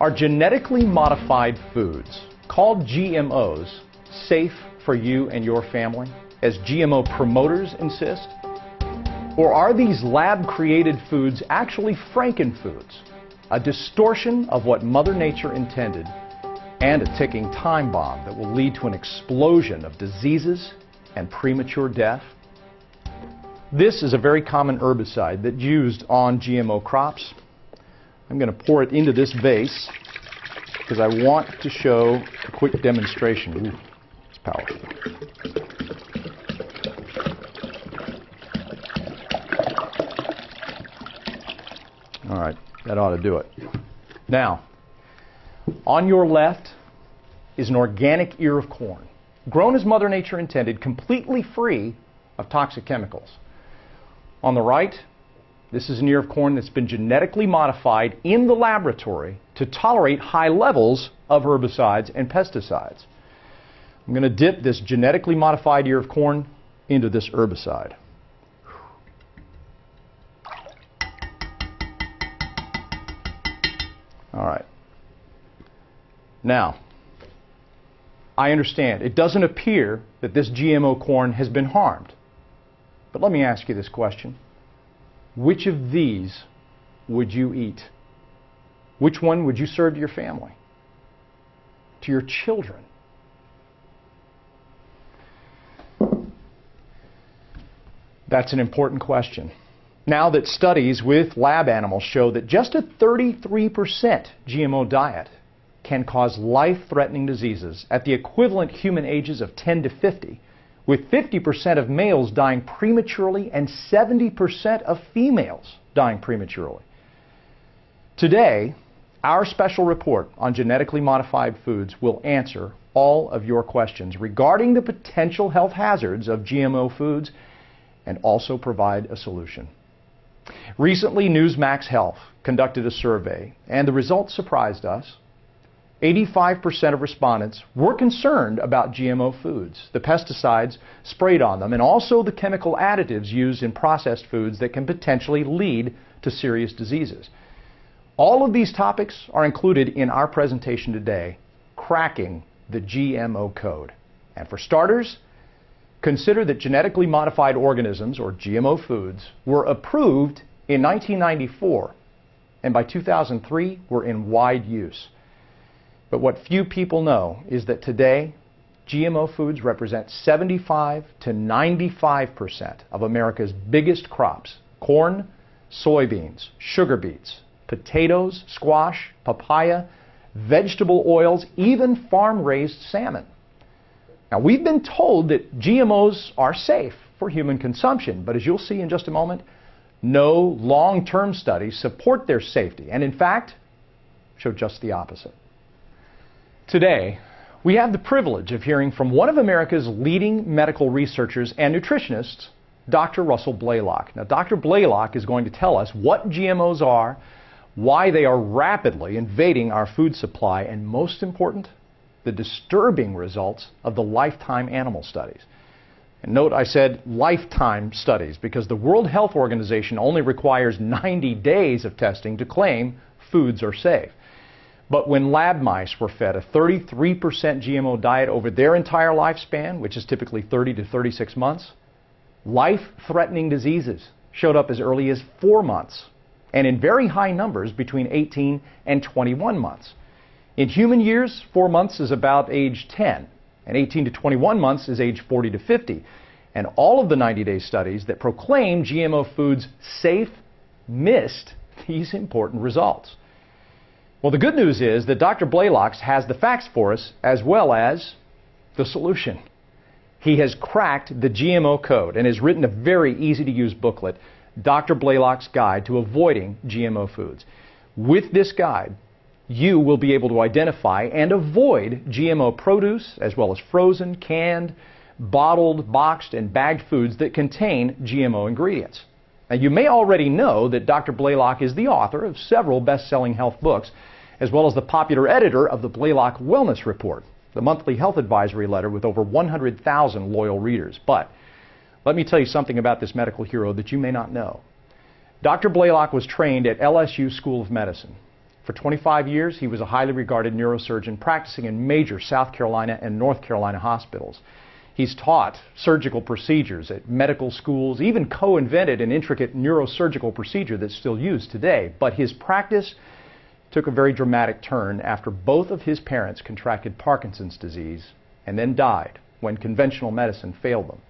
Are genetically modified foods, called GMOs, safe for you and your family, as GMO promoters insist? Or are these lab-created foods actually frankenfoods, a distortion of what Mother Nature intended, and a ticking time bomb that will lead to an explosion of diseases and premature death? This is a very common herbicide that's used on GMO crops. I'm going to pour it into this vase because I want to show a quick demonstration. Ooh, it's powerful. All right, that ought to do it. Now, on your left is an organic ear of corn, grown as Mother Nature intended, completely free of toxic chemicals. On the right, this is an ear of corn that's been genetically modified in the laboratory to tolerate high levels of herbicides and pesticides. I'm going to dip this genetically modified ear of corn into this herbicide. All right. Now, I understand it doesn't appear that this GMO corn has been harmed. But let me ask you this question. Which of these would you eat? Which one would you serve to your family? To your children? That's an important question. Now that studies with lab animals show that just a 33% GMO diet can cause life-threatening diseases at the equivalent human ages of 10 to 50, with 50% of males dying prematurely and 70% of females dying prematurely. Today, our special report on genetically modified foods will answer all of your questions regarding the potential health hazards of GMO foods and also provide a solution. Recently, Newsmax Health conducted a survey, and the results surprised us. 85% of respondents were concerned about GMO foods, the pesticides sprayed on them, and also the chemical additives used in processed foods that can potentially lead to serious diseases. All of these topics are included in our presentation today, Cracking the GMO Code. And for starters, consider that genetically modified organisms, or GMO foods, were approved in 1994, and by 2003 were in wide use. But what few people know is that today, GMO foods represent 75 to 95% of America's biggest crops: corn, soybeans, sugar beets, potatoes, squash, papaya, vegetable oils, even farm-raised salmon. Now, we've been told that GMOs are safe for human consumption, but as you'll see in just a moment, no long-term studies support their safety, and in fact, show just the opposite. Today, we have the privilege of hearing from one of America's leading medical researchers and nutritionists, Dr. Russell Blaylock. Now, Dr. Blaylock is going to tell us what GMOs are, why they are rapidly invading our food supply, and most important, the disturbing results of the lifetime animal studies. And note I said lifetime studies because the World Health Organization only requires 90 days of testing to claim foods are safe. But when lab mice were fed a 33% GMO diet over their entire lifespan, which is typically 30 to 36 months, life-threatening diseases showed up as early as 4 months, and in very high numbers between 18 and 21 months. In human years, 4 months is about age 10, and 18 to 21 months is age 40 to 50. And all of the 90-day studies that proclaim GMO foods safe missed these important results. Well, the good news is that Dr. Blaylock has the facts for us as well as the solution. He has cracked the GMO code and has written a very easy-to-use booklet, Dr. Blaylock's Guide to Avoiding GMO Foods. With this guide, you will be able to identify and avoid GMO produce, as well as frozen, canned, bottled, boxed, and bagged foods that contain GMO ingredients. Now, you may already know that Dr. Blaylock is the author of several best-selling health books, as well as the popular editor of the Blaylock Wellness Report, the monthly health advisory letter with over 100,000 loyal readers. But let me tell you something about this medical hero that you may not know. Dr. Blaylock was trained at LSU School of Medicine. For 25 years, he was a highly regarded neurosurgeon practicing in major South Carolina and North Carolina hospitals. He's taught surgical procedures at medical schools, even co-invented an intricate neurosurgical procedure that's still used today. But his practice took a very dramatic turn after both of his parents contracted Parkinson's disease and then died when conventional medicine failed them.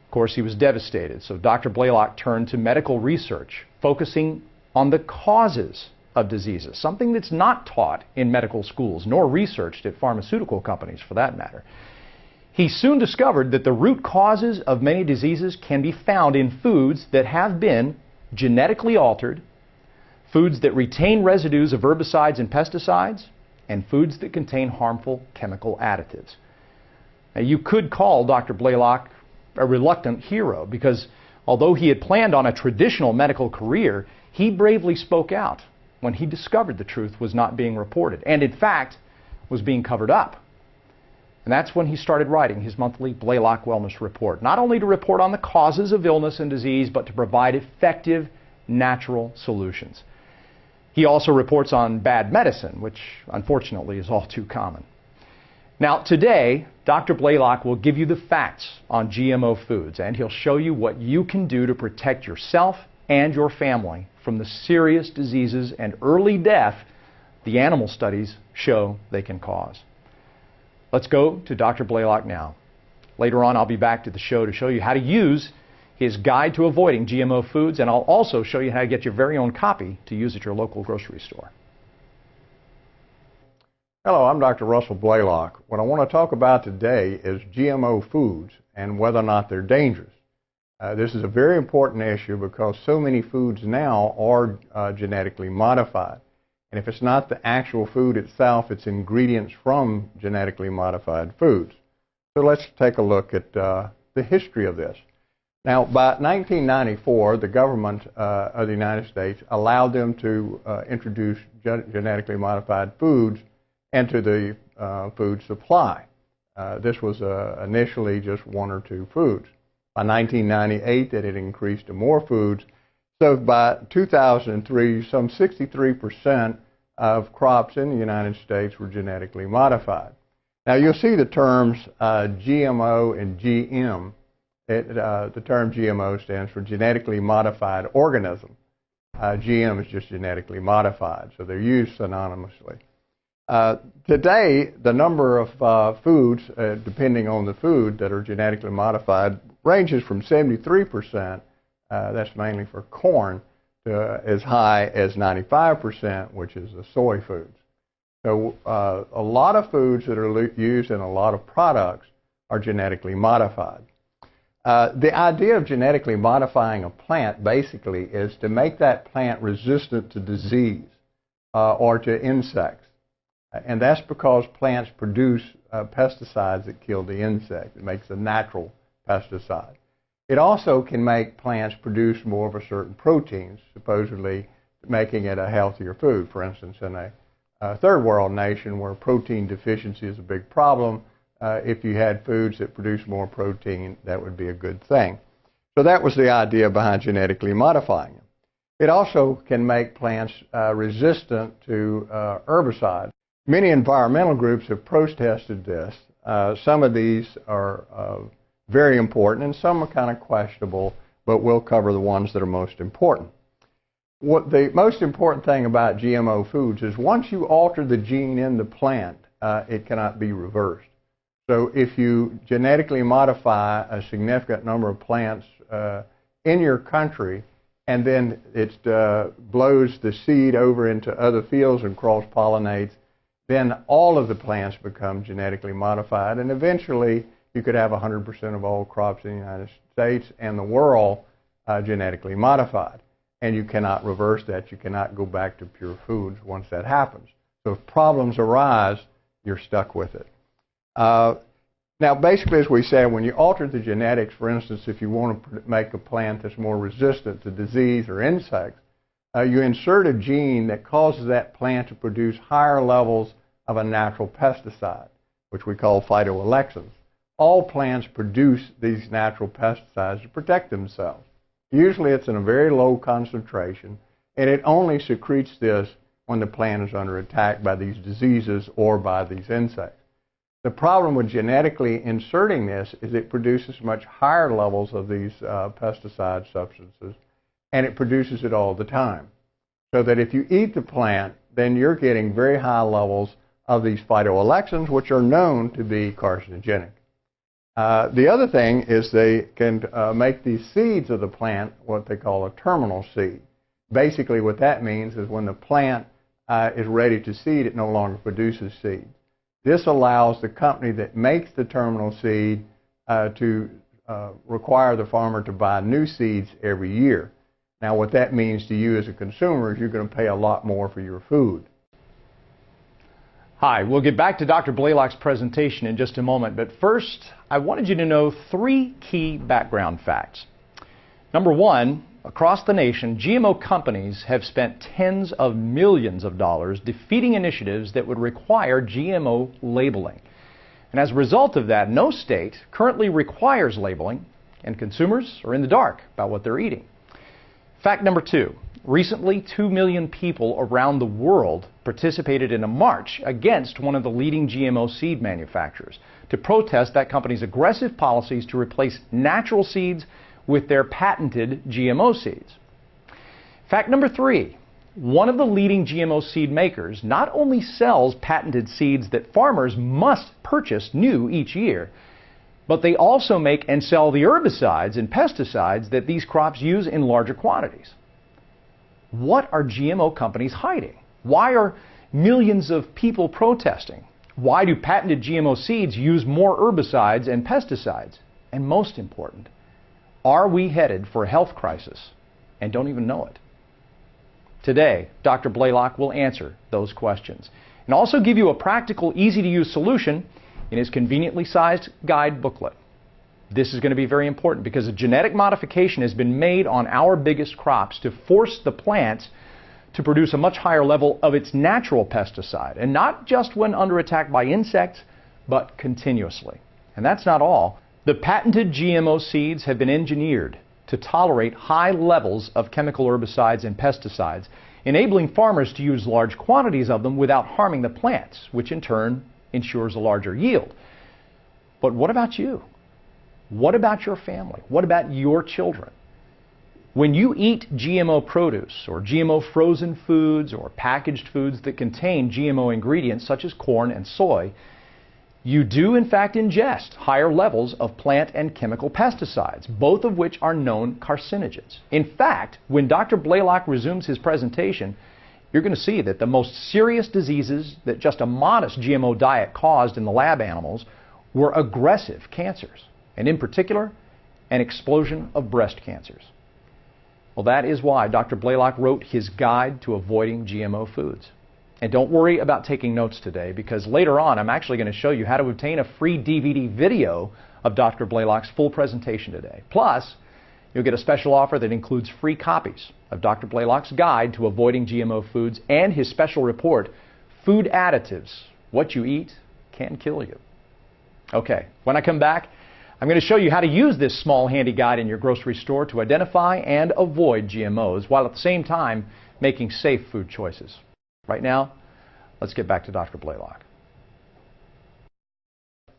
Of course, he was devastated, so Dr. Blaylock turned to medical research, focusing on the causes of diseases, something that's not taught in medical schools, nor researched at pharmaceutical companies for that matter. He soon discovered that the root causes of many diseases can be found in foods that have been genetically altered, foods that retain residues of herbicides and pesticides, and foods that contain harmful chemical additives. Now, you could call Dr. Blaylock a reluctant hero because although he had planned on a traditional medical career, he bravely spoke out when he discovered the truth was not being reported and, in fact, was being covered up. And that's when he started writing his monthly Blaylock Wellness Report, not only to report on the causes of illness and disease, but to provide effective, natural solutions. He also reports on bad medicine, which unfortunately is all too common. Now, today, Dr. Blaylock will give you the facts on GMO foods, and he'll show you what you can do to protect yourself and your family from the serious diseases and early death the animal studies show they can cause. Let's go to Dr. Blaylock now. Later on, I'll be back to the show to show you how to use his guide to avoiding GMO foods, and I'll also show you how to get your very own copy to use at your local grocery store. Hello, I'm Dr. Russell Blaylock. What I want to talk about today is GMO foods and whether or not they're dangerous. This is a very important issue because so many foods now are genetically modified. And if it's not the actual food itself, it's ingredients from genetically modified foods. So let's take a look at the history of this. Now, by 1994, the government of the United States allowed them to introduce genetically modified foods into the food supply. This was initially just one or two foods. By 1998, it had increased to more foods. So by 2003, some 63% of crops in the United States were genetically modified. Now, you'll see the terms GMO and GM. The term GMO stands for genetically modified organism. GM is just genetically modified, so they're used synonymously. Today, the number of foods, depending on the food, that are genetically modified ranges from 73%, that's mainly for corn, to as high as 95%, which is the soy foods. So a lot of foods that are used in a lot of products are genetically modified. The idea of genetically modifying a plant basically is to make that plant resistant to disease or to insects. And that's because plants produce pesticides that kill the insect. It makes a natural pesticide. It also can make plants produce more of a certain protein, supposedly making it a healthier food. For instance, in a third world nation where protein deficiency is a big problem, if you had foods that produce more protein, that would be a good thing. So that was the idea behind genetically modifying them. It also can make plants resistant to herbicides. Many environmental groups have protested this. Some of these are very important, and some are kind of questionable, but we'll cover the ones that are most important. What the most important thing about GMO foods is once you alter the gene in the plant, it cannot be reversed. So if you genetically modify a significant number of plants in your country, and then it blows the seed over into other fields and cross-pollinates, then all of the plants become genetically modified, and eventually you could have 100% of all crops in the United States and the world genetically modified. And you cannot reverse that. You cannot go back to pure foods once that happens. So if problems arise, you're stuck with it. Now, basically, as we said, when you alter the genetics, for instance, if you want to make a plant that's more resistant to disease or insects, you insert a gene that causes that plant to produce higher levels of a natural pesticide, which we call phytoalexins. All plants produce these natural pesticides to protect themselves. Usually it's in a very low concentration, and it only secretes this when the plant is under attack by these diseases or by these insects. The problem with genetically inserting this is it produces much higher levels of these pesticide substances, and it produces it all the time. So that if you eat the plant, then you're getting very high levels of these phytoalexins, which are known to be carcinogenic. The other thing is they can make these seeds of the plant what they call a terminal seed. Basically what that means is when the plant is ready to seed, it no longer produces seed. This allows the company that makes the terminal seed to require the farmer to buy new seeds every year. Now what that means to you as a consumer is you're going to pay a lot more for your food. Hi, we'll get back to Dr. Blaylock's presentation in just a moment, but first I wanted you to know 3 key background facts. Number 1, across the nation, GMO companies have spent tens of millions of dollars defeating initiatives that would require GMO labeling. And as a result of that, no state currently requires labeling, and consumers are in the dark about what they're eating. Fact number 2, recently 2 million people around the world participated in a march against one of the leading GMO seed manufacturers to protest that company's aggressive policies to replace natural seeds with their patented GMO seeds. Fact number 3, one of the leading GMO seed makers not only sells patented seeds that farmers must purchase new each year, but they also make and sell the herbicides and pesticides that these crops use in larger quantities. What are GMO companies hiding? Why are millions of people protesting? Why do patented GMO seeds use more herbicides and pesticides? And most important, are we headed for a health crisis and don't even know it? Today, Dr. Blaylock will answer those questions and also give you a practical, easy-to-use solution in his conveniently sized guide booklet. This is going to be very important because a genetic modification has been made on our biggest crops to force the plants to produce a much higher level of its natural pesticide, and not just when under attack by insects, but continuously. And that's not all. The patented GMO seeds have been engineered to tolerate high levels of chemical herbicides and pesticides, enabling farmers to use large quantities of them without harming the plants, which in turn ensures a larger yield. But what about you? What about your family? What about your children? When you eat GMO produce or GMO frozen foods or packaged foods that contain GMO ingredients such as corn and soy, you do in fact ingest higher levels of plant and chemical pesticides, both of which are known carcinogens. In fact, when Dr. Blaylock resumes his presentation, you're going to see that the most serious diseases that just a modest GMO diet caused in the lab animals were aggressive cancers, and in particular, an explosion of breast cancers. Well, that is why Dr. Blaylock wrote his guide to avoiding GMO foods. And don't worry about taking notes today, because later on I'm actually going to show you how to obtain a free DVD video of Dr. Blaylock's full presentation today. Plus, you'll get a special offer that includes free copies of Dr. Blaylock's guide to avoiding GMO foods and his special report, Food Additives, What You Eat Can Kill You. Okay, when I come back, I'm going to show you how to use this small handy guide in your grocery store to identify and avoid GMOs while at the same time making safe food choices. Right now, let's get back to Dr. Blaylock.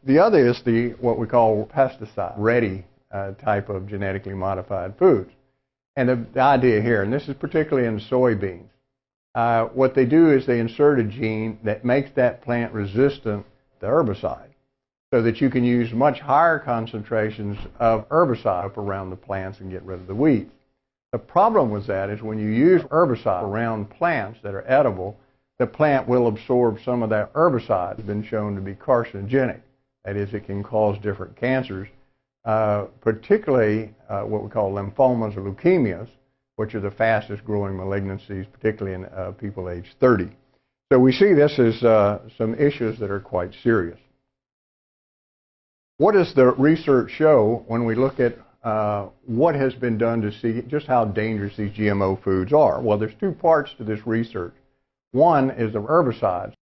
The other is what we call pesticide-ready type of genetically modified foods. And the idea here, and this is particularly in soybeans, what they do is they insert a gene that makes that plant resistant to herbicide, so that you can use much higher concentrations of herbicide up around the plants and get rid of the weeds. The problem with that is when you use herbicide around plants that are edible, the plant will absorb some of that herbicide. It's been shown to be carcinogenic. That is, it can cause different cancers, particularly what we call lymphomas or leukemias, which are the fastest growing malignancies, particularly in people aged 30. So we see this as some issues that are quite serious. What does the research show when we look at what has been done to see just how dangerous these GMO foods are? Well, there's 2 parts to this research. One is the herbicides.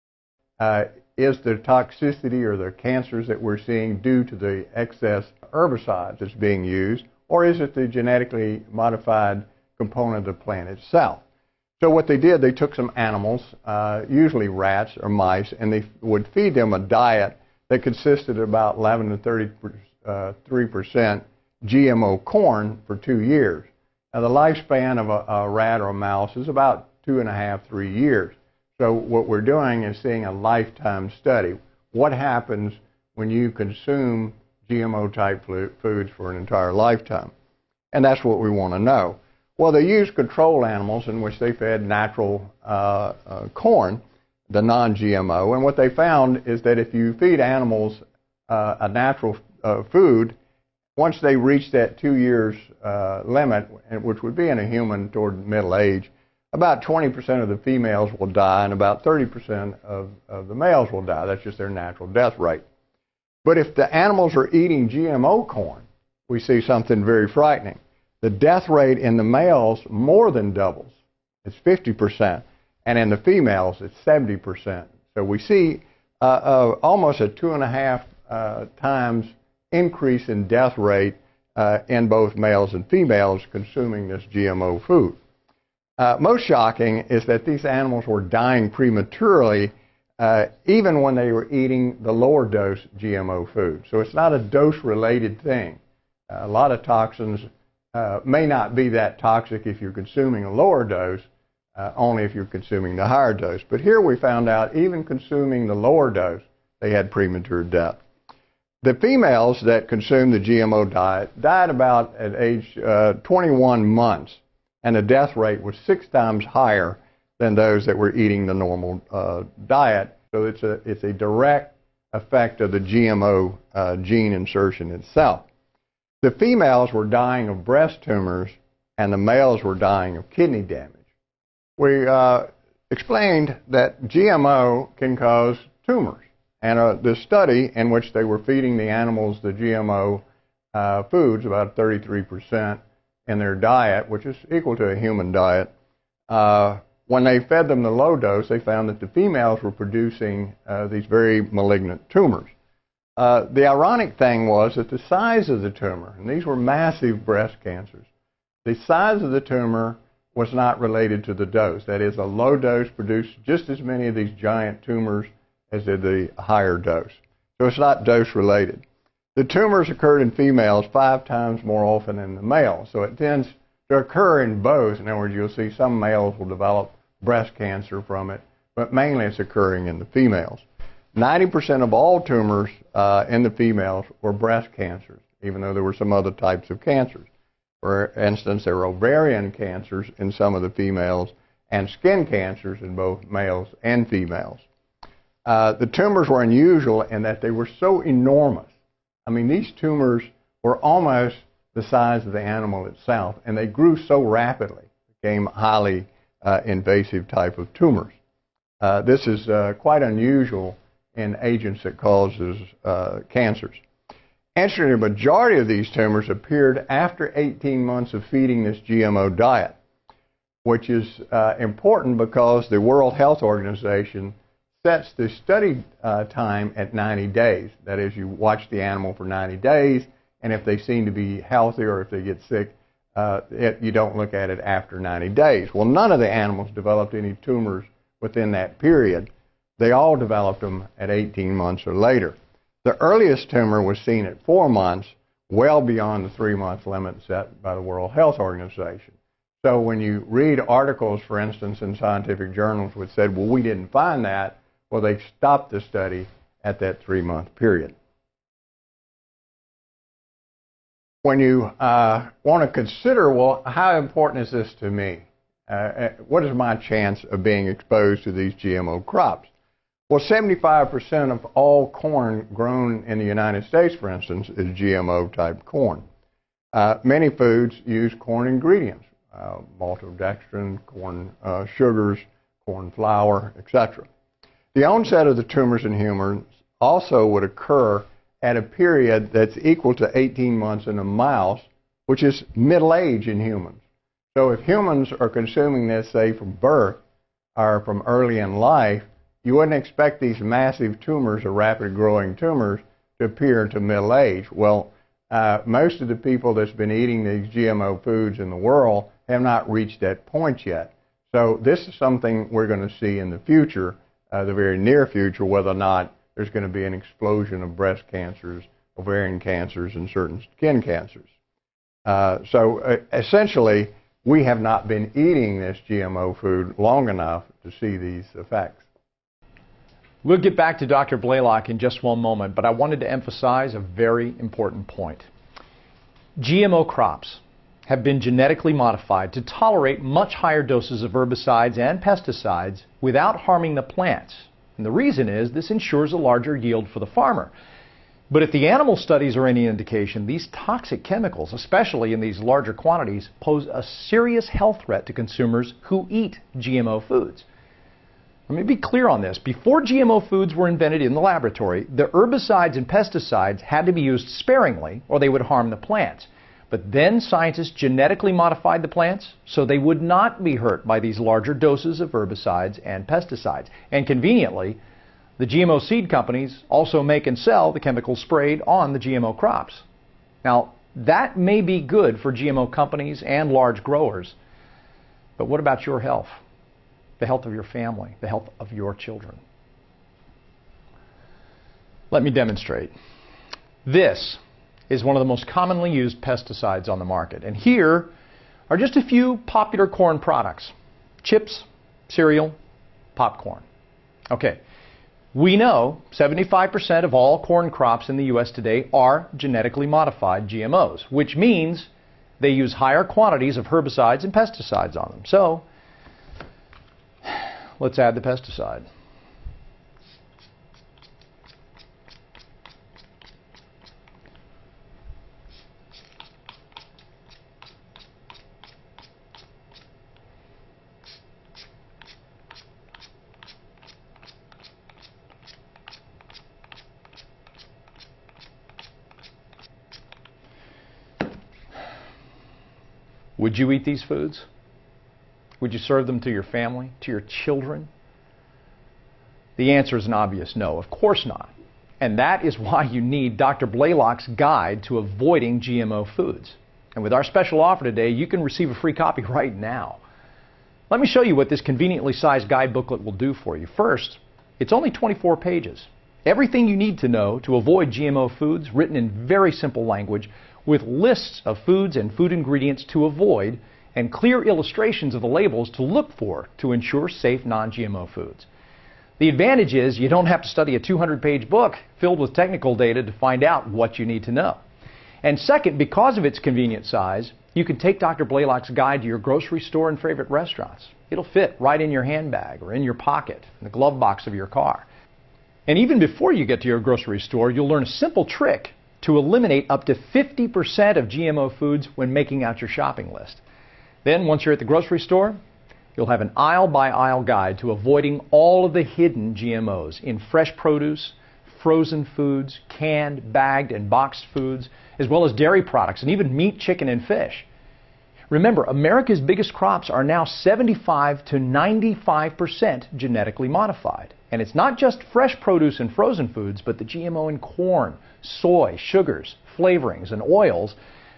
Is the toxicity or the cancers that we're seeing due to the excess herbicides that's being used, or is it the genetically modified component of the plant itself? So what they did, they took some animals, usually rats or mice, and they would feed them a diet that consisted of about 11 to 33% GMO corn for 2 years. Now the lifespan of a rat or a mouse is about 2.5 to 3 years. So what we're doing is seeing a lifetime study. What happens when you consume GMO type foods for an entire lifetime? And that's what we want to know. Well, they used control animals in which they fed natural corn, the non-GMO, and what they found is that if you feed animals a natural food, once they reach that 2 years limit, which would be in a human toward middle age, about 20% of the females will die and about 30% of the males will die. That's just their natural death rate. But if the animals are eating GMO corn, we see something very frightening. The death rate in the males more than doubles. It's 50%. And in the females, it's 70%. So we see almost a 2.5 times increase in death rate in both males and females consuming this GMO food. Most shocking is that these animals were dying prematurely even when they were eating the lower dose GMO food. So it's not a dose-related thing. A lot of toxins may not be that toxic if you're consuming a lower dose, only if you're consuming the higher dose. But here we found out even consuming the lower dose, they had premature death. The females that consumed the GMO diet died about at age 21 months, and the death rate was 6 times higher than those that were eating the normal diet. So it's a direct effect of the GMO gene insertion itself. The females were dying of breast tumors, and the males were dying of kidney damage. We explained that GMO can cause tumors. And the study in which they were feeding the animals the GMO foods, about 33% in their diet, which is equal to a human diet, when they fed them the low dose, they found that the females were producing these very malignant tumors. The ironic thing was that the size of the tumor, and these were massive breast cancers, the size of the tumor was not related to the dose. That is, a low dose produced just as many of these giant tumors as did the higher dose. So it's not dose related. The tumors occurred in females 5 times more often than the males. So it tends to occur in both. In other words, you'll see some males will develop breast cancer from it, but mainly it's occurring in the females. 90% of all tumors in the females were breast cancers, even though there were some other types of cancers. For instance, there were ovarian cancers in some of the females and skin cancers in both males and females. The tumors were unusual in that they were so enormous. I mean, these tumors were almost the size of the animal itself, and they grew so rapidly, became highly invasive type of tumors. This is quite unusual in agents that causes cancers. Interestingly, the majority of these tumors appeared after 18 months of feeding this GMO diet, which is important because the World Health Organization sets the study time at 90 days. That is, you watch the animal for 90 days, and if they seem to be healthy or if they get sick, you don't look at it after 90 days. Well, none of the animals developed any tumors within that period. They all developed them at 18 months or later. The earliest tumor was seen at 4 months, well beyond the 3-month limit set by the World Health Organization. So when you read articles, for instance, in scientific journals which said, well, we didn't find that, well, they stopped the study at that 3-month period. When you want to consider, well, how important is this to me? What is my chance of being exposed to these GMO crops? Well, 75% of all corn grown in the United States, for instance, is GMO-type corn. Many foods use corn ingredients, maltodextrin, corn sugars, corn flour, etc. The onset of the tumors in humans also would occur at a period that's equal to 18 months in a mouse, which is middle age in humans. So if humans are consuming this, say, from birth or from early in life, you wouldn't expect these massive tumors or rapid growing tumors to appear to middle age. Well, most of the people that's been eating these GMO foods in the world have not reached that point yet. So this is something we're going to see in the future, the very near future, whether or not there's going to be an explosion of breast cancers, ovarian cancers, and certain skin cancers. Essentially, we have not been eating this GMO food long enough to see these effects. We'll get back to Dr. Blaylock in just one moment, but I wanted to emphasize a very important point. GMO crops have been genetically modified to tolerate much higher doses of herbicides and pesticides without harming the plants. And the reason is this ensures a larger yield for the farmer. But if the animal studies are any indication, these toxic chemicals, especially in these larger quantities, pose a serious health threat to consumers who eat GMO foods. Let me be clear on this. Before GMO foods were invented in the laboratory, the herbicides and pesticides had to be used sparingly or they would harm the plants. But then scientists genetically modified the plants so they would not be hurt by these larger doses of herbicides and pesticides. And conveniently, the GMO seed companies also make and sell the chemicals sprayed on the GMO crops. Now, that may be good for GMO companies and large growers, but what about your health? The health of your family, the health of your children? Let me demonstrate. This is one of the most commonly used pesticides on the market. And here are just a few popular corn products: chips, cereal, popcorn. Okay, we know 75% of all corn crops in the U.S. today are genetically modified GMOs, which means they use higher quantities of herbicides and pesticides on them. So let's add the pesticide. Would you eat these foods? Would you serve them to your family, to your children? The answer is an obvious no, of course not. And that is why you need Dr. Blaylock's guide to avoiding GMO foods. And with our special offer today, you can receive a free copy right now. Let me show you what this conveniently sized guide booklet will do for you. First, it's only 24 pages. Everything you need to know to avoid GMO foods, written in very simple language, with lists of foods and food ingredients to avoid and clear illustrations of the labels to look for to ensure safe non-GMO foods. The advantage is you don't have to study a 200-page book filled with technical data to find out what you need to know. And second, because of its convenient size, you can take Dr. Blaylock's guide to your grocery store and favorite restaurants. It'll fit right in your handbag or in your pocket, in the glove box of your car. And even before you get to your grocery store, you'll learn a simple trick to eliminate up to 50% of GMO foods when making out your shopping list. Then, once you're at the grocery store, you'll have an aisle-by-aisle guide to avoiding all of the hidden GMOs in fresh produce, frozen foods, canned, bagged, and boxed foods, as well as dairy products and even meat, chicken, and fish. Remember, America's biggest crops are now 75 to 95% genetically modified. And it's not just fresh produce and frozen foods, but the GMO in corn, soy, sugars, flavorings, and oils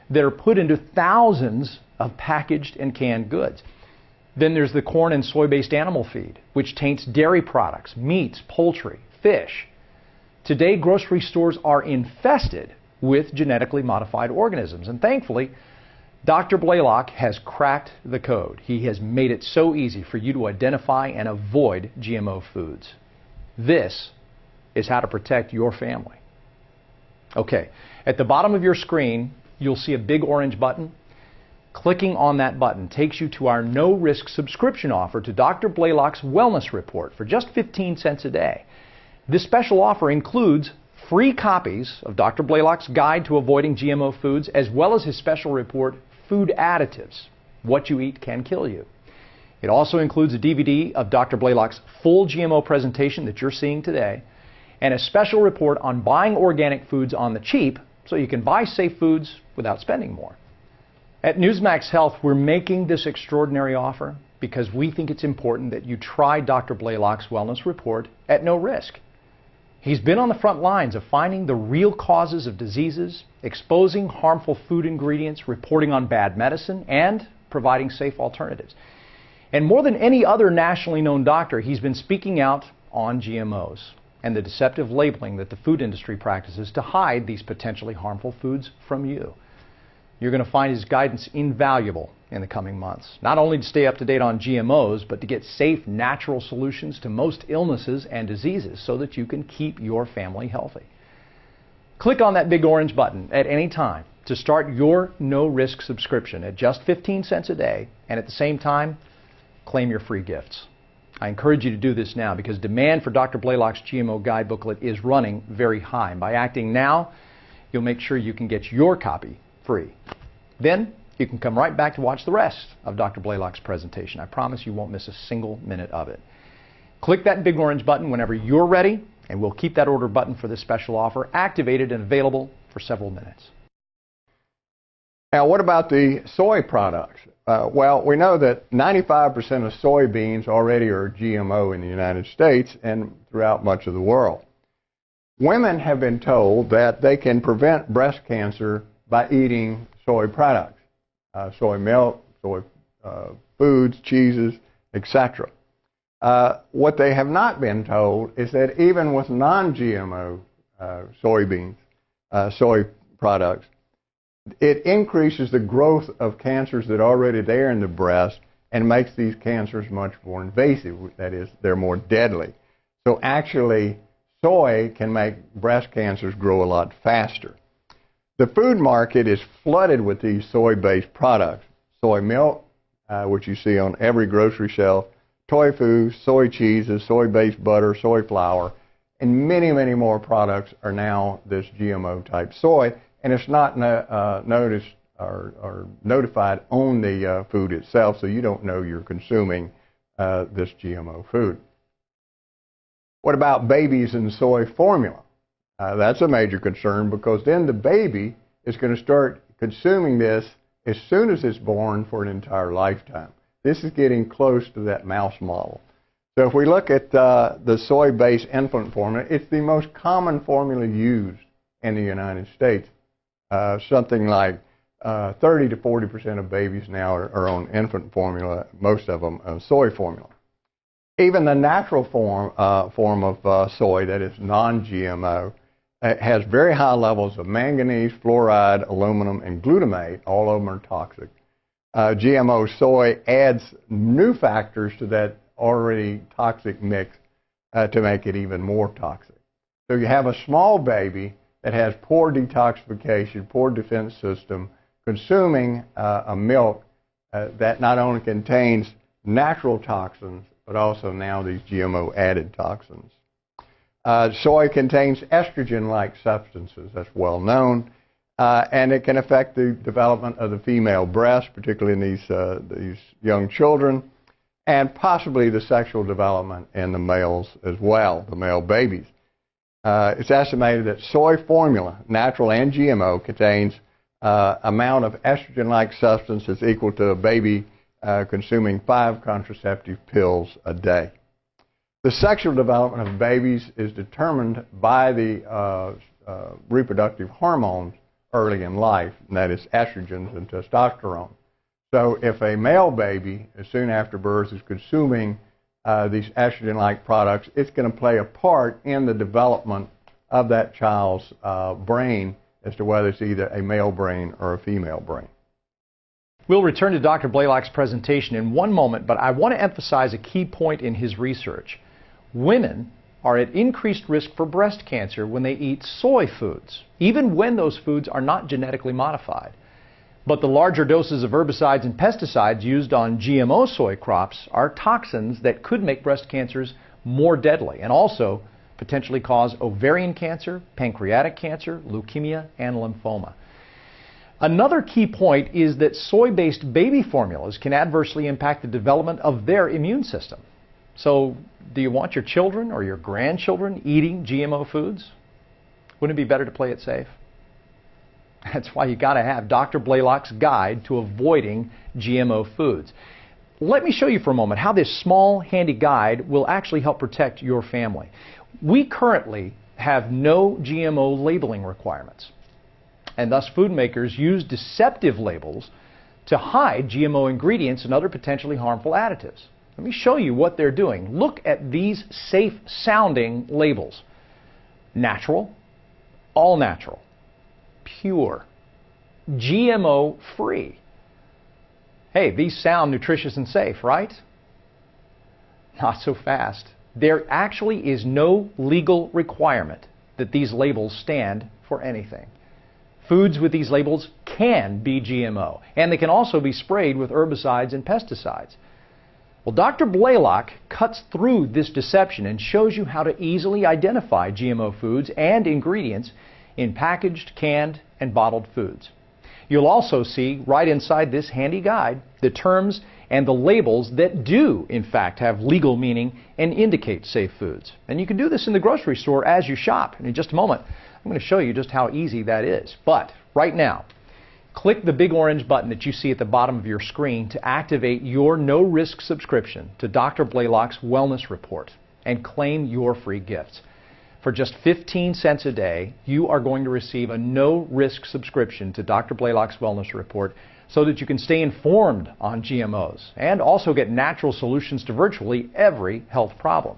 that are put into thousands of packaged and canned goods. Then there's the corn and soy-based animal feed, which taints dairy products, meats, poultry, fish. Today, grocery stores are infested with genetically modified organisms. And thankfully, Dr. Blaylock has cracked the code. He has made it so easy for you to identify and avoid GMO foods. This is how to protect your family. Okay, at the bottom of your screen, you'll see a big orange button. Clicking on that button takes you to our no-risk subscription offer to Dr. Blaylock's Wellness Report for just 15 cents a day. This special offer includes free copies of Dr. Blaylock's Guide to Avoiding GMO Foods, as well as his special report, Food Additives: What You Eat Can Kill You. It also includes a DVD of Dr. Blaylock's full GMO presentation that you're seeing today, and a special report on buying organic foods on the cheap so you can buy safe foods without spending more. At Newsmax Health, we're making this extraordinary offer because we think it's important that you try Dr. Blaylock's Wellness Report at no risk. He's been on the front lines of finding the real causes of diseases, exposing harmful food ingredients, reporting on bad medicine, and providing safe alternatives. And more than any other nationally known doctor, he's been speaking out on GMOs and the deceptive labeling that the food industry practices to hide these potentially harmful foods from you. You're going to find his guidance invaluable in the coming months, not only to stay up to date on GMOs, but to get safe, natural solutions to most illnesses and diseases so that you can keep your family healthy. Click on that big orange button at any time to start your no-risk subscription at just 15 cents a day, and at the same time, claim your free gifts. I encourage you to do this now because demand for Dr. Blaylock's GMO Guide booklet is running very high. And by acting now, you'll make sure you can get your copy free. Then you can come right back to watch the rest of Dr. Blaylock's presentation. I promise you won't miss a single minute of it. Click that big orange button whenever you're ready, and we'll keep that order button for this special offer activated and available for several minutes. Now, what about the soy products? Well, we know that 95% of soybeans already are GMO in the United States and throughout much of the world. Women have been told that they can prevent breast cancer by eating soy products, soy milk, soy foods, cheeses, etc. What they have not been told is that even with non-GMO soybeans, soy products, it increases the growth of cancers that are already there in the breast and makes these cancers much more invasive. That is, they're more deadly. So actually, soy can make breast cancers grow a lot faster. The food market is flooded with these soy-based products. Soy milk, which you see on every grocery shelf, tofu, soy cheeses, soy-based butter, soy flour, and many, many more products are now this GMO-type soy. And it's not noticed or notified on the food itself, so you don't know you're consuming this GMO food. What about babies and soy formula? That's a major concern because then the baby is going to start consuming this as soon as it's born for an entire lifetime. This is getting close to that mouse model. So if we look at the soy-based infant formula, it's the most common formula used in the United States. Something like 30 to 40% of babies now are on infant formula, most of them soy formula. Even the natural form of soy, that is non-GMO, has very high levels of manganese, fluoride, aluminum, and glutamate. All of them are toxic. GMO soy adds new factors to that already toxic mix to make it even more toxic. So you have a small baby that has poor detoxification, poor defense system, consuming a milk that not only contains natural toxins, but also now these GMO added toxins. Soy contains estrogen-like substances, that's well known, and it can affect the development of the female breast, particularly in these young children, and possibly the sexual development in the males as well, the male babies. It's estimated that soy formula, natural and GMO, contains amount of estrogen-like substance that's equal to a baby consuming 5 contraceptive pills a day. The sexual development of babies is determined by the reproductive hormones early in life, and that is estrogens and testosterone. So if a male baby, as soon after birth, is consuming these estrogen-like products, it's going to play a part in the development of that child's brain as to whether it's either a male brain or a female brain. We'll return to Dr. Blaylock's presentation in one moment, but I want to emphasize a key point in his research. Women are at increased risk for breast cancer when they eat soy foods, even when those foods are not genetically modified. But the larger doses of herbicides and pesticides used on GMO soy crops are toxins that could make breast cancers more deadly and also potentially cause ovarian cancer, pancreatic cancer, leukemia, and lymphoma. Another key point is that soy-based baby formulas can adversely impact the development of their immune system. So, do you want your children or your grandchildren eating GMO foods? Wouldn't it be better to play it safe? That's why you got to have Dr. Blaylock's guide to avoiding GMO foods. Let me show you for a moment how this small, handy guide will actually help protect your family. We currently have no GMO labeling requirements, and thus food makers use deceptive labels to hide GMO ingredients and other potentially harmful additives. Let me show you what they're doing. Look at these safe-sounding labels. Natural, all natural, pure, GMO-free. Hey, these sound nutritious and safe, right? Not so fast. There actually is no legal requirement that these labels stand for anything. Foods with these labels can be GMO, and they can also be sprayed with herbicides and pesticides. Well, Dr. Blaylock cuts through this deception and shows you how to easily identify GMO foods and ingredients in packaged, canned, and bottled foods. You'll also see right inside this handy guide the terms and the labels that do, in fact, have legal meaning and indicate safe foods. And you can do this in the grocery store as you shop. And in just a moment, I'm going to show you just how easy that is. But right now, click the big orange button that you see at the bottom of your screen to activate your no-risk subscription to Dr. Blaylock's Wellness Report and claim your free gifts. For just 15 cents a day, you are going to receive a no-risk subscription to Dr. Blaylock's Wellness Report so that you can stay informed on GMOs and also get natural solutions to virtually every health problem.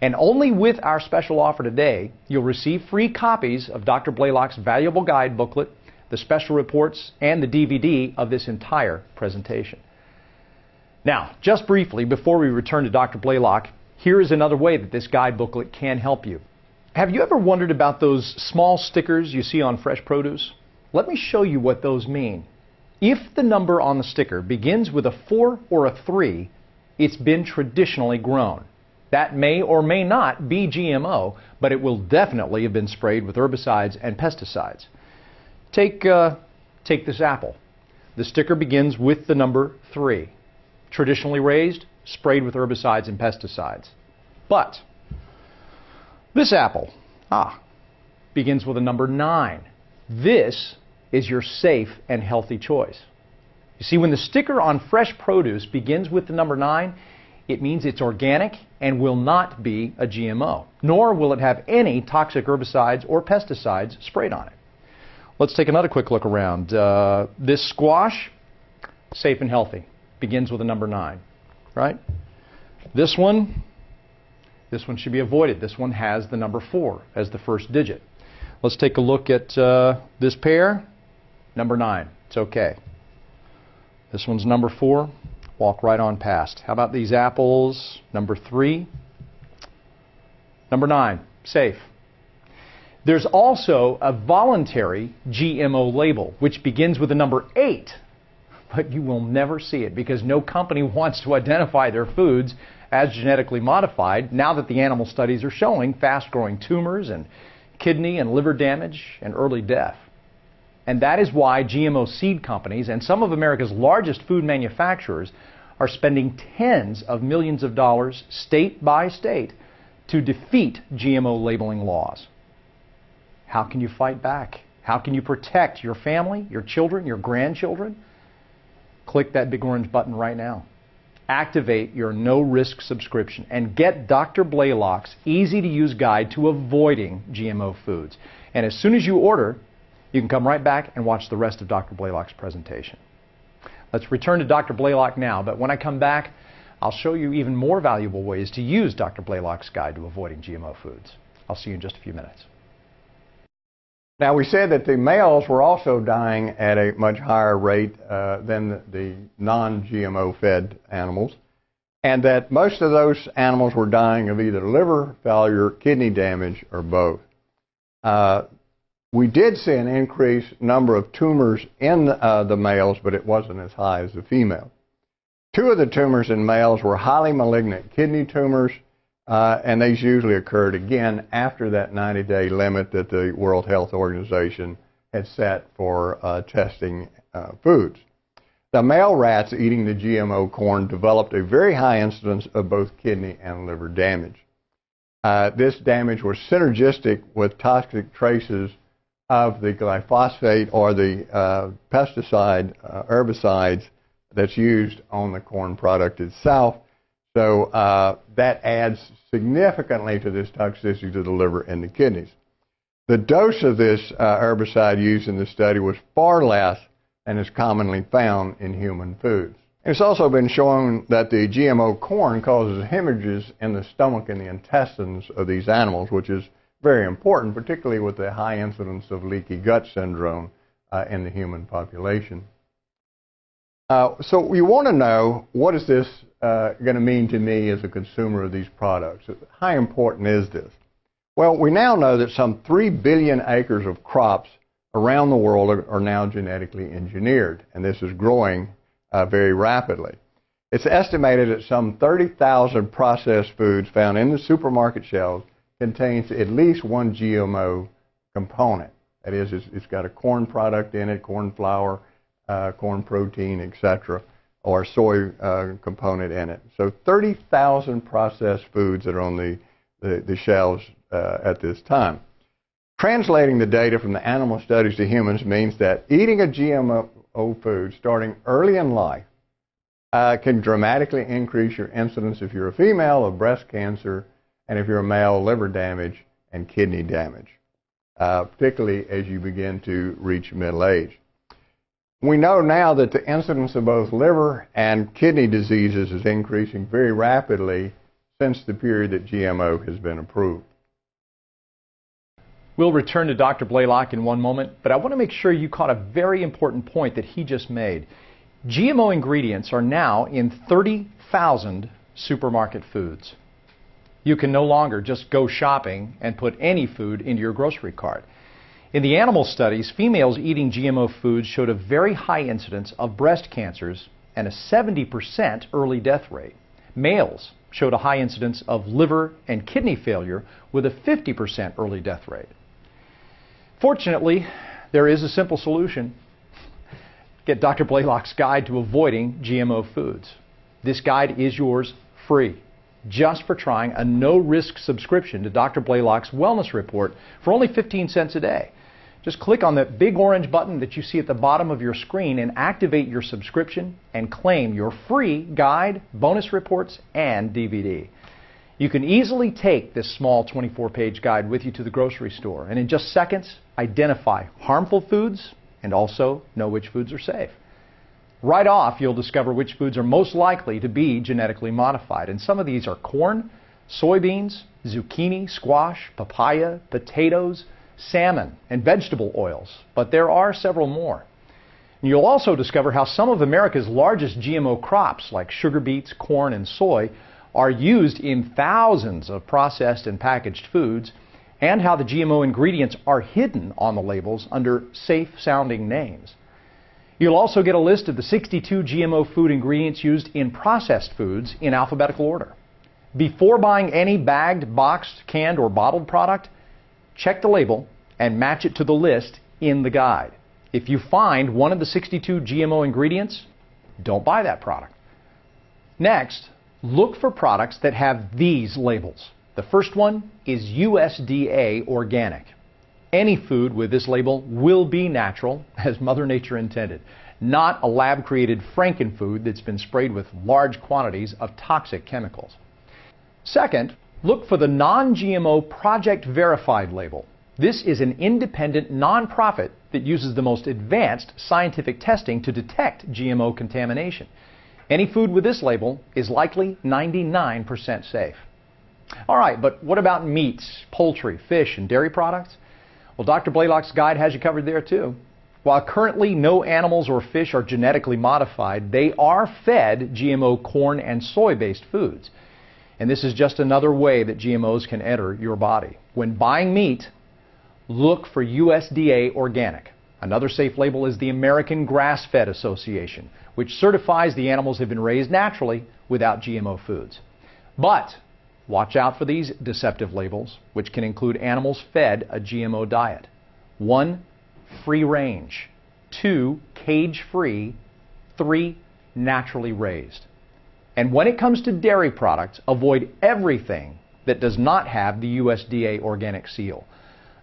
And only with our special offer today, you'll receive free copies of Dr. Blaylock's valuable guide booklet, the special reports, and the DVD of this entire presentation. Now, just briefly, before we return to Dr. Blaylock, here is another way that this guide booklet can help you. Have you ever wondered about those small stickers you see on fresh produce? Let me show you what those mean. If the number on the sticker begins with a 4 or a 3, it's been traditionally grown. That may or may not be GMO, but it will definitely have been sprayed with herbicides and pesticides. Take this apple. The sticker begins with the number 3. Traditionally raised, sprayed with herbicides and pesticides. But this apple, begins with a number 9. This is your safe and healthy choice. You see, when the sticker on fresh produce begins with the number 9, it means it's organic and will not be a GMO, nor will it have any toxic herbicides or pesticides sprayed on it. Let's take another quick look around. This squash, safe and healthy, begins with a number 9, right? This one should be avoided. This one has the number 4 as the first digit. Let's take a look at this pear. Number 9. It's okay. This one's number 4. Walk right on past. How about these apples? Number 3. Number 9. Safe. There's also a voluntary GMO label, which begins with the number 8. But you will never see it because no company wants to identify their foods as genetically modified now that the animal studies are showing fast-growing tumors and kidney and liver damage and early death. And that is why GMO seed companies and some of America's largest food manufacturers are spending tens of millions of dollars state by state to defeat GMO labeling laws. How can you fight back? How can you protect your family, your children, your grandchildren? Click that big orange button right now. Activate your no-risk subscription and get Dr. Blaylock's easy-to-use guide to avoiding GMO foods. And as soon as you order, you can come right back and watch the rest of Dr. Blaylock's presentation. Let's return to Dr. Blaylock now, but when I come back, I'll show you even more valuable ways to use Dr. Blaylock's guide to avoiding GMO foods. I'll see you in just a few minutes. Now, we said that the males were also dying at a much higher rate than the non-GMO fed animals, and that most of those animals were dying of either liver failure, kidney damage, or both. We did see an increased number of tumors in the males, but it wasn't as high as the female. 2 of the tumors in males were highly malignant kidney tumors, and these usually occurred again after that 90-day limit that the World Health Organization had set for testing foods. The male rats eating the GMO corn developed a very high incidence of both kidney and liver damage. This damage was synergistic with toxic traces of the glyphosate or the pesticide, herbicides that's used on the corn product itself. So that adds significantly to this toxicity to the liver and the kidneys. The dose of this herbicide used in the study was far less and is commonly found in human foods. It's also been shown that the GMO corn causes hemorrhages in the stomach and the intestines of these animals, which is very important, particularly with the high incidence of leaky gut syndrome in the human population. So you want to know, what is this going to mean to me as a consumer of these products? How important is this? Well, we now know that some 3 billion acres of crops around the world are now genetically engineered, and this is growing very rapidly. It's estimated that some 30,000 processed foods found in the supermarket shelves contains at least one GMO component. That is, it's got a corn product in it, corn flour, corn protein, etc., or soy component in it. So 30,000 processed foods that are on the shelves at this time. Translating the data from the animal studies to humans means that eating a GMO food starting early in life can dramatically increase your incidence, if you're a female, of breast cancer, and if you're a male, liver damage and kidney damage, particularly as you begin to reach middle age. We know now that the incidence of both liver and kidney diseases is increasing very rapidly since the period that GMO has been approved. We'll return to Dr. Blaylock in one moment, but I want to make sure you caught a very important point that he just made. GMO ingredients are now in 30,000 supermarket foods. You can no longer just go shopping and put any food into your grocery cart. In the animal studies, females eating GMO foods showed a very high incidence of breast cancers and a 70% early death rate. Males showed a high incidence of liver and kidney failure with a 50% early death rate. Fortunately, there is a simple solution. Get Dr. Blaylock's guide to avoiding GMO foods. This guide is yours free, just for trying a no-risk subscription to Dr. Blaylock's Wellness Report for only 15 cents a day. Just click on the big orange button that you see at the bottom of your screen and activate your subscription and claim your free guide, bonus reports, and DVD. You can easily take this small 24-page guide with you to the grocery store and in just seconds identify harmful foods and also know which foods are safe. Right off, you'll discover which foods are most likely to be genetically modified. And some of these are corn, soybeans, zucchini, squash, papaya, potatoes, salmon, and vegetable oils. But there are several more. And you'll also discover how some of America's largest GMO crops, like sugar beets, corn, and soy, are used in thousands of processed and packaged foods, and how the GMO ingredients are hidden on the labels under safe-sounding names. You'll also get a list of the 62 GMO food ingredients used in processed foods in alphabetical order. Before buying any bagged, boxed, canned, or bottled product, check the label and match it to the list in the guide. If you find one of the 62 GMO ingredients, don't buy that product. Next, look for products that have these labels. The first one is USDA organic. Any food with this label will be natural, as Mother Nature intended, not a lab-created frankenfood that's been sprayed with large quantities of toxic chemicals. Second, look for the non-GMO Project Verified label. This is an independent nonprofit that uses the most advanced scientific testing to detect GMO contamination. Any food with this label is likely 99% safe. All right, but what about meats, poultry, fish, and dairy products? Well, Dr. Blaylock's guide has you covered there too. While currently no animals or fish are genetically modified, they are fed GMO corn and soy-based foods. And this is just another way that GMOs can enter your body. When buying meat, look for USDA organic. Another safe label is the American Grass-Fed Association, which certifies the animals have been raised naturally without GMO foods. But watch out for these deceptive labels, which can include animals fed a GMO diet. 1, free range. 2, cage-free. 3, naturally raised. And when it comes to dairy products, avoid everything that does not have the USDA organic seal,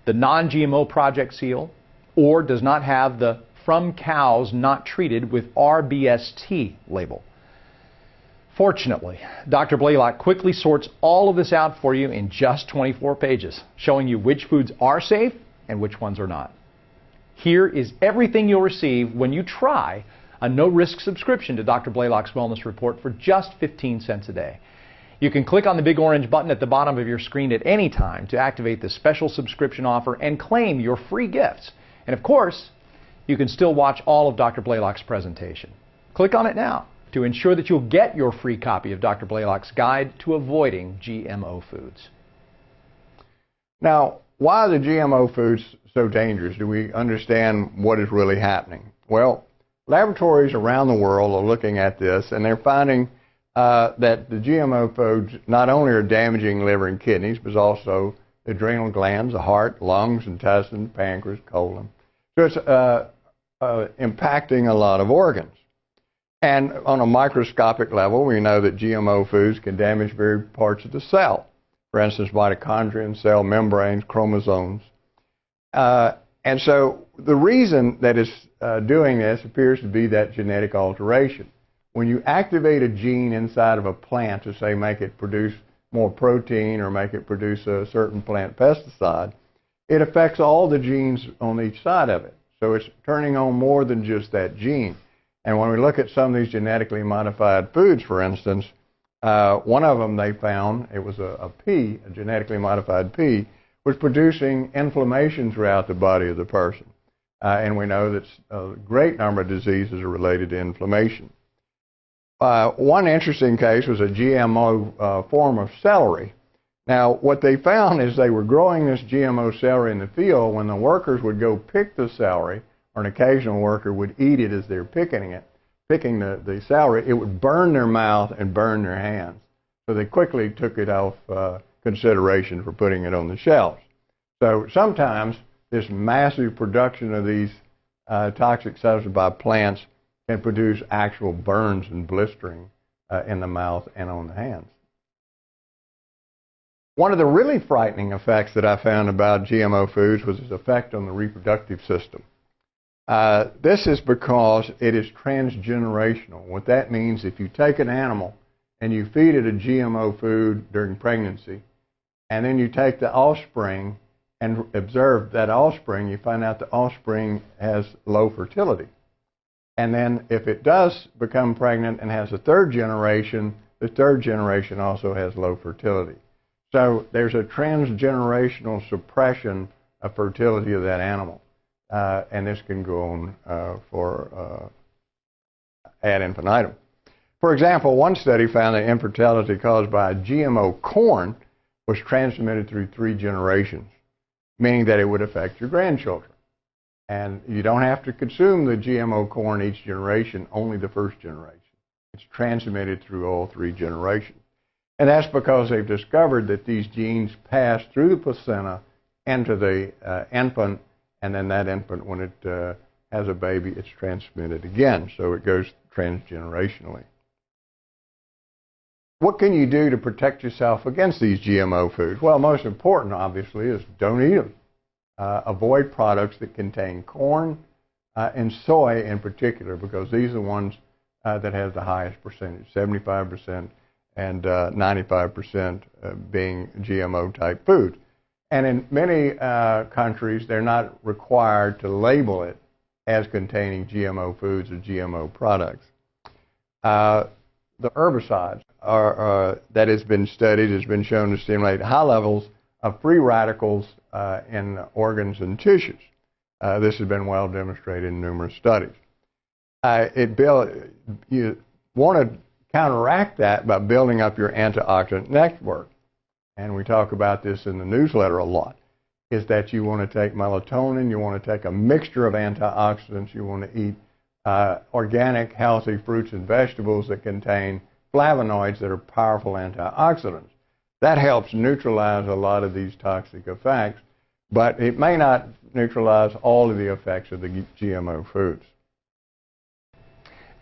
the non-GMO project seal, or does not have the from cows not treated with RBST label. Fortunately, Dr. Blaylock quickly sorts all of this out for you in just 24 pages, showing you which foods are safe and which ones are not. Here is everything you'll receive when you try a no-risk subscription to Dr. Blaylock's Wellness Report for just 15 cents a day. You can click on the big orange button at the bottom of your screen at any time to activate the special subscription offer and claim your free gifts. And of course, you can still watch all of Dr. Blaylock's presentation. Click on it now to ensure that you'll get your free copy of Dr. Blaylock's Guide to Avoiding GMO Foods. Now, why are the GMO foods so dangerous? Do we understand what is really happening? Well, laboratories around the world are looking at this, and they're finding that the GMO foods not only are damaging liver and kidneys, but also the adrenal glands, the heart, lungs, intestines, pancreas, colon. So it's impacting a lot of organs. And on a microscopic level, we know that GMO foods can damage various parts of the cell. For instance, mitochondria, cell membranes, chromosomes. And so the reason that it's doing this appears to be that genetic alteration. When you activate a gene inside of a plant to, say, make it produce more protein or make it produce a certain plant pesticide, it affects all the genes on each side of it. So it's turning on more than just that gene. And when we look at some of these genetically modified foods, for instance, one of them they found, it was a pea, a genetically modified pea, was producing inflammation throughout the body of the person. And we know that a great number of diseases are related to inflammation. One interesting case was a GMO form of celery. Now, what they found is they were growing this GMO celery in the field. When the workers would go pick the celery, or an occasional worker would eat it as they're picking the celery, it would burn their mouth and burn their hands. So they quickly took it off consideration for putting it on the shelves. So sometimes this massive production of these toxic substances by plants can produce actual burns and blistering in the mouth and on the hands. One of the really frightening effects that I found about GMO foods was its effect on the reproductive system. This is because it is transgenerational. What that means, if you take an animal and you feed it a GMO food during pregnancy, and then you take the offspring and observe that offspring, you find out the offspring has low fertility. And then if it does become pregnant and has a third generation, the third generation also has low fertility. So there's a transgenerational suppression of fertility of that animal. And this can go on for ad infinitum. For example, one study found that infertility caused by GMO corn was transmitted through 3 generations, meaning that it would affect your grandchildren. And you don't have to consume the GMO corn each generation, only the first generation. It's transmitted through all 3 generations. And that's because they've discovered that these genes pass through the placenta into the infant, and then that infant, when it has a baby, it's transmitted again. So it goes transgenerationally. What can you do to protect yourself against these GMO foods? Well, most important, obviously, is don't eat them. Avoid products that contain corn and soy in particular, because these are the ones that have the highest percentage, 75% and 95% being GMO-type food. And in many countries, they're not required to label it as containing GMO foods or GMO products. The herbicides that has been studied has been shown to stimulate high levels of free radicals in organs and tissues. This has been well demonstrated in numerous studies. You want to counteract that by building up your antioxidant network. And we talk about this in the newsletter a lot, is that you want to take melatonin, you want to take a mixture of antioxidants, you want to eat organic, healthy fruits and vegetables that contain flavonoids that are powerful antioxidants. That helps neutralize a lot of these toxic effects, but it may not neutralize all of the effects of the GMO foods.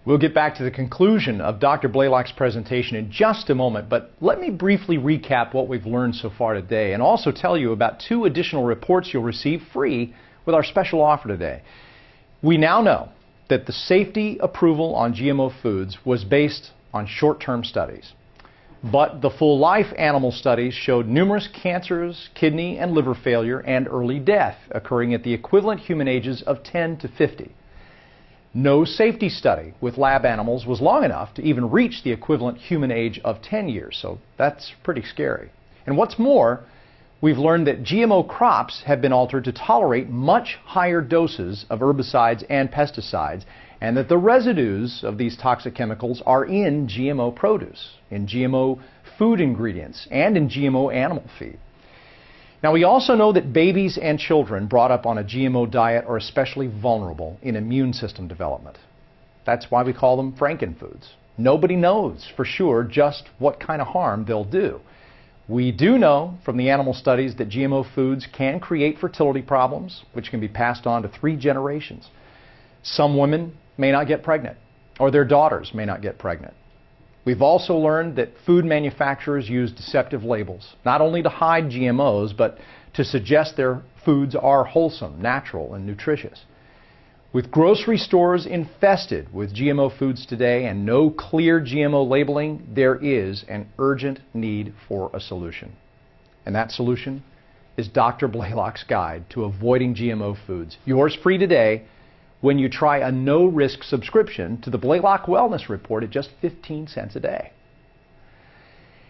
We'll get back to the conclusion of Dr. Blaylock's presentation in just a moment, but let me briefly recap what we've learned so far today and also tell you about 2 additional reports you'll receive free with our special offer today. We now know that the safety approval on GMO foods was based on short-term studies. But the full-life animal studies showed numerous cancers, kidney and liver failure, and early death occurring at the equivalent human ages of 10 to 50. No safety study with lab animals was long enough to even reach the equivalent human age of 10 years, so that's pretty scary. And what's more, we've learned that GMO crops have been altered to tolerate much higher doses of herbicides and pesticides, and that the residues of these toxic chemicals are in GMO produce, in GMO food ingredients, and in GMO animal feed. Now, we also know that babies and children brought up on a GMO diet are especially vulnerable in immune system development. That's why we call them frankenfoods. Nobody knows for sure just what kind of harm they'll do. We do know from the animal studies that GMO foods can create fertility problems, which can be passed on to 3 generations. Some women may not get pregnant, or their daughters may not get pregnant. We've also learned that food manufacturers use deceptive labels, not only to hide GMOs, but to suggest their foods are wholesome, natural, and nutritious. With grocery stores infested with GMO foods today and no clear GMO labeling, there is an urgent need for a solution. And that solution is Dr. Blaylock's Guide to Avoiding GMO Foods. Yours free today when you try a no-risk subscription to the Blaylock Wellness Report at just 15 cents a day.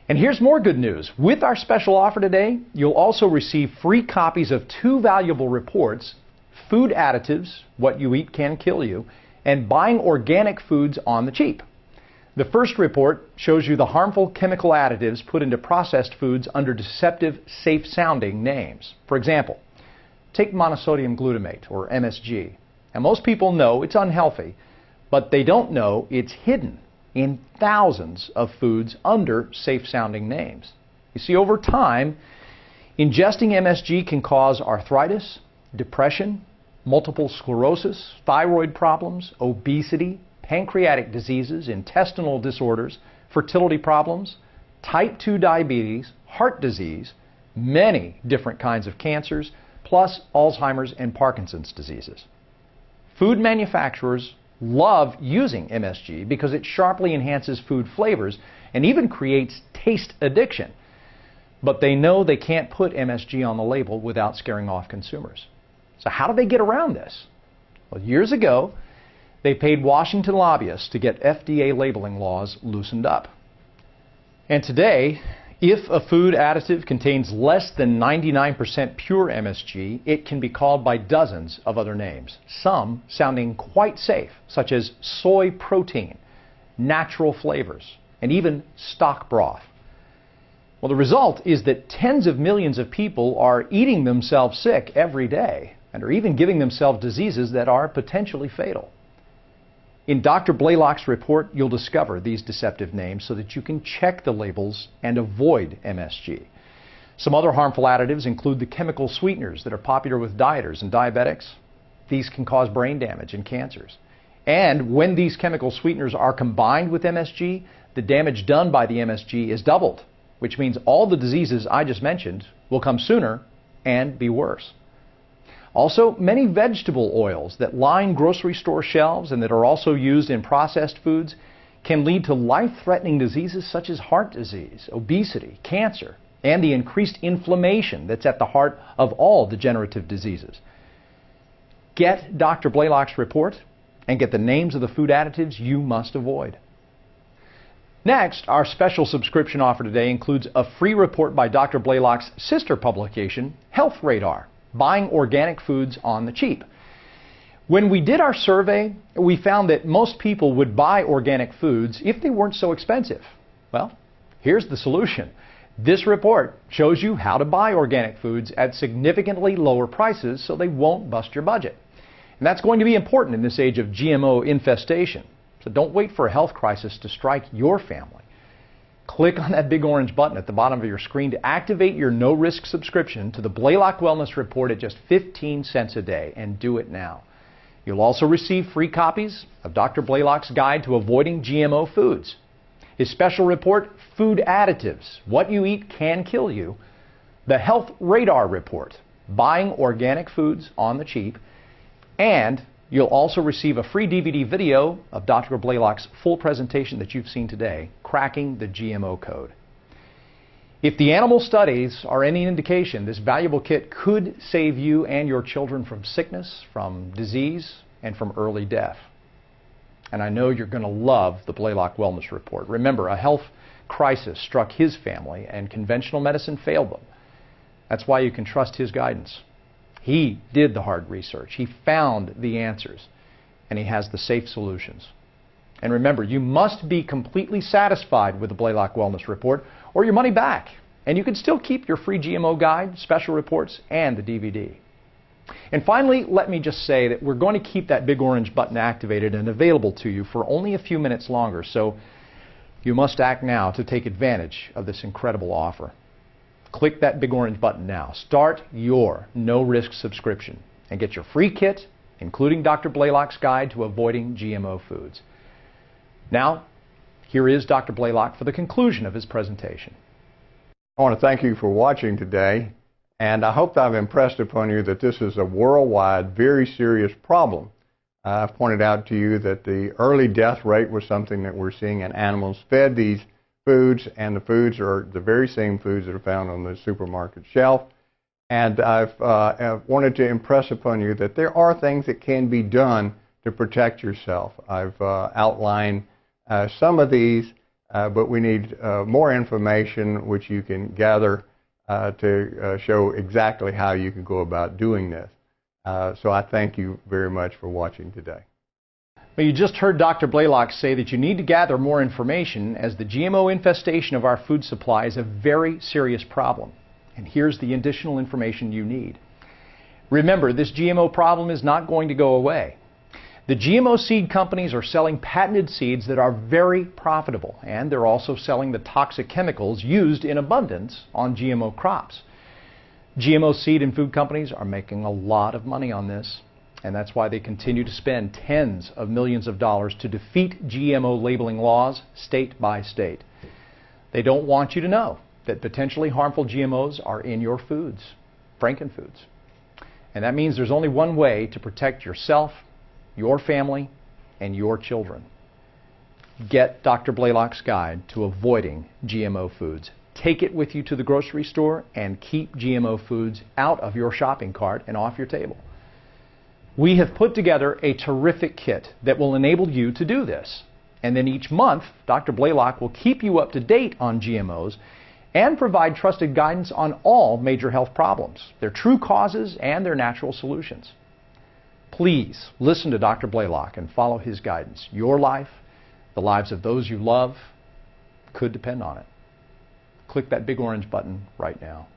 And here's more good news. With our special offer today, you'll also receive free copies of 2 valuable reports, Food Additives, What You Eat Can Kill You, and Buying Organic Foods on the Cheap. The first report shows you the harmful chemical additives put into processed foods under deceptive, safe-sounding names. For example, take monosodium glutamate, or MSG. And most people know it's unhealthy, but they don't know it's hidden in thousands of foods under safe-sounding names. You see, over time, ingesting MSG can cause arthritis, depression, multiple sclerosis, thyroid problems, obesity, pancreatic diseases, intestinal disorders, fertility problems, type 2 diabetes, heart disease, many different kinds of cancers, plus Alzheimer's and Parkinson's diseases. Food manufacturers love using MSG because it sharply enhances food flavors and even creates taste addiction. But they know they can't put MSG on the label without scaring off consumers. So how do they get around this? Well, years ago, they paid Washington lobbyists to get FDA labeling laws loosened up. And today, if a food additive contains less than 99% pure MSG, it can be called by dozens of other names, some sounding quite safe, such as soy protein, natural flavors, and even stock broth. Well, the result is that tens of millions of people are eating themselves sick every day and are even giving themselves diseases that are potentially fatal. In Dr. Blaylock's report, you'll discover these deceptive names so that you can check the labels and avoid MSG. Some other harmful additives include the chemical sweeteners that are popular with dieters and diabetics. These can cause brain damage and cancers. And when these chemical sweeteners are combined with MSG, the damage done by the MSG is doubled, which means all the diseases I just mentioned will come sooner and be worse. Also, many vegetable oils that line grocery store shelves and that are also used in processed foods can lead to life-threatening diseases such as heart disease, obesity, cancer, and the increased inflammation that's at the heart of all degenerative diseases. Get Dr. Blaylock's report and get the names of the food additives you must avoid. Next, our special subscription offer today includes a free report by Dr. Blaylock's sister publication, Health Radar, Buying Organic Foods on the Cheap. When we did our survey, we found that most people would buy organic foods if they weren't so expensive. Well, here's the solution. This report shows you how to buy organic foods at significantly lower prices so they won't bust your budget. And that's going to be important in this age of GMO infestation. So don't wait for a health crisis to strike your family. Click on that big orange button at the bottom of your screen to activate your no-risk subscription to the Blaylock Wellness Report at just 15 cents a day, and do it now. You'll also receive free copies of Dr. Blaylock's Guide to Avoiding GMO Foods, his special report, Food Additives, What You Eat Can Kill You, the Health Radar Report, Buying Organic Foods on the Cheap, and you'll also receive a free DVD video of Dr. Blaylock's full presentation that you've seen today, Cracking the GMO Code. If the animal studies are any indication, this valuable kit could save you and your children from sickness, from disease, and from early death. And I know you're going to love the Blaylock Wellness Report. Remember, a health crisis struck his family, and conventional medicine failed them. That's why you can trust his guidance. He did the hard research. He found the answers, and he has the safe solutions. And remember, you must be completely satisfied with the Blaylock Wellness Report or your money back. And you can still keep your free GMO guide, special reports, and the DVD. And finally, let me just say that we're going to keep that big orange button activated and available to you for only a few minutes longer. So you must act now to take advantage of this incredible offer. Click that big orange button now. Start your no-risk subscription and get your free kit, including Dr. Blaylock's guide to avoiding GMO foods. Now, here is Dr. Blaylock for the conclusion of his presentation. I want to thank you for watching today, and I hope that I've impressed upon you that this is a worldwide, very serious problem. I've pointed out to you that the early death rate was something that we're seeing in animals fed these foods, and the foods are the very same foods that are found on the supermarket shelf. And I've wanted to impress upon you that there are things that can be done to protect yourself. I've outlined some of these, but we need more information which you can gather to show exactly how you can go about doing this. So I thank you very much for watching today. Well, you just heard Dr. Blaylock say that you need to gather more information, as the GMO infestation of our food supply is a very serious problem. And here's the additional information you need. Remember, this GMO problem is not going to go away. The GMO seed companies are selling patented seeds that are very profitable, and they're also selling the toxic chemicals used in abundance on GMO crops. GMO seed and food companies are making a lot of money on this, and that's why they continue to spend tens of millions of dollars to defeat GMO labeling laws state by state. They don't want you to know that potentially harmful GMOs are in your foods, frankenfoods. And that means there's only one way to protect yourself, your family, and your children. Get Dr. Blaylock's guide to avoiding GMO foods. Take it with you to the grocery store and keep GMO foods out of your shopping cart and off your table. We have put together a terrific kit that will enable you to do this. And then each month, Dr. Blaylock will keep you up to date on GMOs and provide trusted guidance on all major health problems, their true causes and their natural solutions. Please listen to Dr. Blaylock and follow his guidance. Your life, the lives of those you love, could depend on it. Click that big orange button right now.